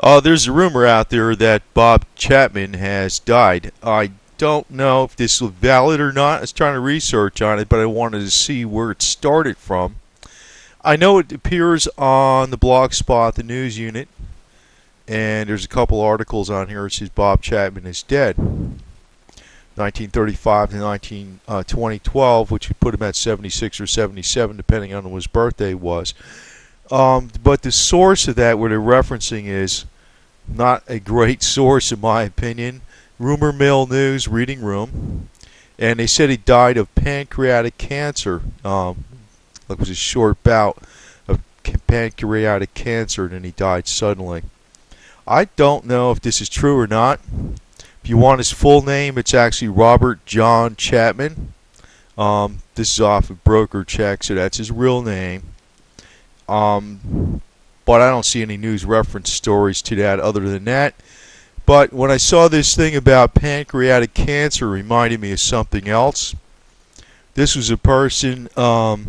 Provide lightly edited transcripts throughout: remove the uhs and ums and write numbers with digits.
There's a rumor out there that Bob Chapman has died. I don't know if this is valid or not. I was trying to research on it, but I wanted to see where it started from. I know it appears on the blog spot, the news unit, and there's a couple articles on here that says Bob Chapman is dead. 1935 to 2012, which would put him at 76 or 77, depending on when his birthday was. But the source of that, what they're referencing, is not a great source, in my opinion. Rumor Mill News Reading Room, and they said he died of pancreatic cancer. It was a short bout of pancreatic cancer, and then he died suddenly. I don't know if this is true or not. If you want his full name, it's actually Robert John Chapman. This is off of broker check, so that's his real name. But I don't see any news reference stories to that other than that. But when I saw this thing about pancreatic cancer, it reminded me of something else. This was a person not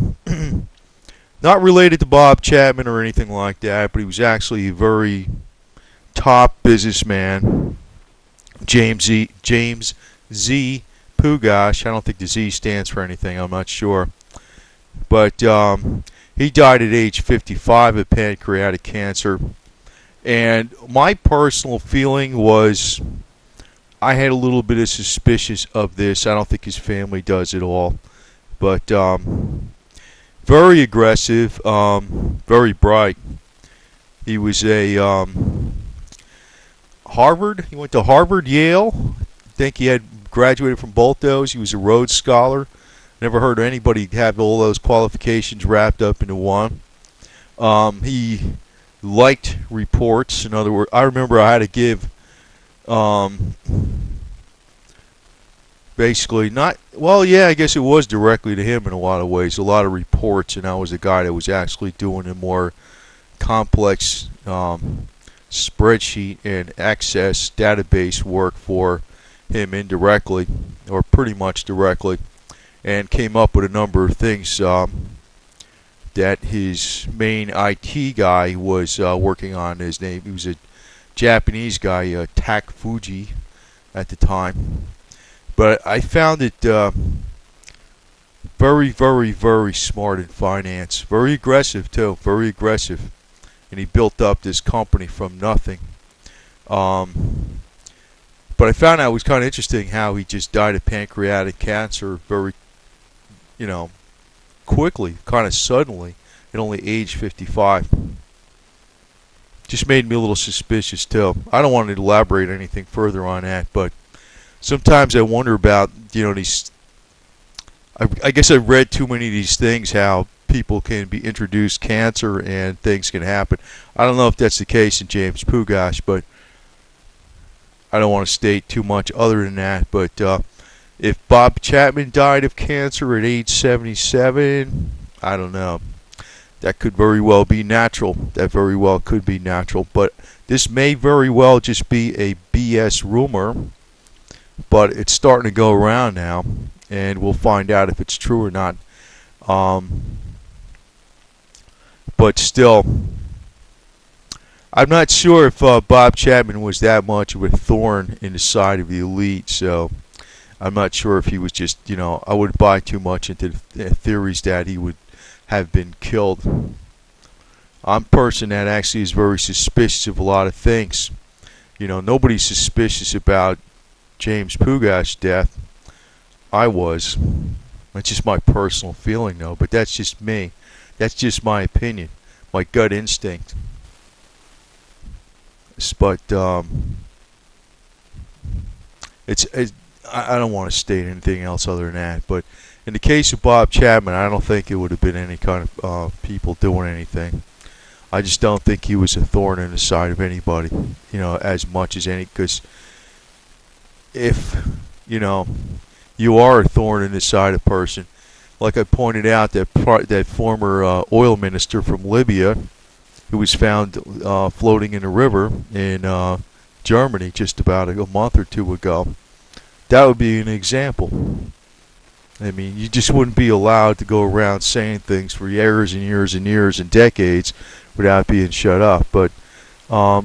related to Bob Chapman or anything like that, but he was actually a very top businessman. James Z. Pugash. I don't think the Z stands for anything. I'm not sure. But he died at age 55 of pancreatic cancer. And my personal feeling was I had a little bit of suspicion of this. I don't think his family does at all. But very aggressive, very bright. He was a Harvard. He went to Harvard, Yale. I think he had graduated from both those. He was a Rhodes Scholar. Never heard of anybody have all those qualifications wrapped up into one. He liked reports. In other words, I remember I had to give basically not, well, yeah, I guess it was directly to him in a lot of ways, a lot of reports, and I was a guy that was actually doing the more complex spreadsheet and access database work for him indirectly, or pretty much directly, and came up with a number of things that his main IT guy was working on. His name, he was a Japanese guy, Tak Fuji at the time. But I found it very, very, very smart in finance. Very aggressive, too. Very aggressive. And he built up this company from nothing. But I found out it was kind of interesting how he just died of pancreatic cancer very, quickly, kind of suddenly, at only age 55. Just made me a little suspicious, too. I don't want to elaborate anything further on that, but sometimes I wonder about, these. I guess I've read too many of these things, how people can be introduced cancer and things can happen. I don't know if that's the case in James Pugash, but I don't want to state too much other than that. But if Bob Chapman died of cancer at age 77, I don't know. That could very well be natural. That very well could be natural. But this may very well just be a BS rumor. But it's starting to go around now, and we'll find out if it's true or not. But still, I'm not sure if Bob Chapman was that much of a thorn in the side of the elite, so I'm not sure if he was just, I wouldn't buy too much into the theories that he would have been killed. I'm a person that actually is very suspicious of a lot of things. Nobody's suspicious about James Pugash's death. I was. That's just my personal feeling, though, but that's just me. That's just my opinion, my gut instinct. But I don't want to state anything else other than that. But in the case of Bob Chapman, I don't think it would have been any kind of people doing anything. I just don't think he was a thorn in the side of anybody, as much as any. Because if you are a thorn in the side of a person, like I pointed out, that former oil minister from Libya, who was found floating in a river in Germany just about a month or two ago, that would be an example. I mean, you just wouldn't be allowed to go around saying things for years and years and years and decades without being shut up. But I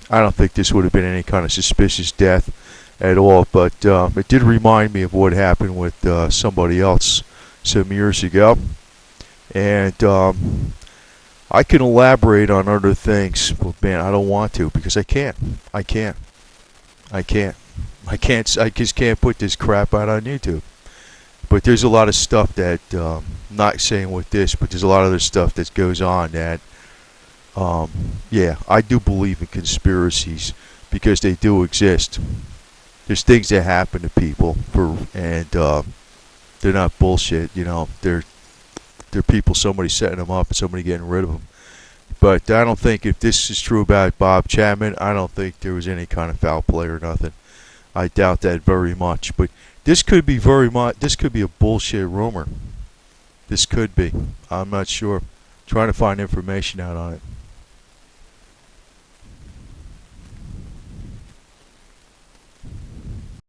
don't think this would have been any kind of suspicious death at all, but it did remind me of what happened with somebody else some years ago. And I can elaborate on other things, but man, I don't want to because I can't. I can't. I can't. I just can't put this crap out on YouTube. But there's a lot of stuff that, not saying with this, but there's a lot of other stuff that goes on that, yeah, I do believe in conspiracies because they do exist. There's things that happen to people and they're not bullshit. You know, they're people, somebody setting them up and somebody getting rid of them. But I don't think if this is true about Bob Chapman, I don't think there was any kind of foul play or nothing. I doubt that very much. But this could be this could be a bullshit rumor. This could be. I'm not sure. Trying to find information out on it.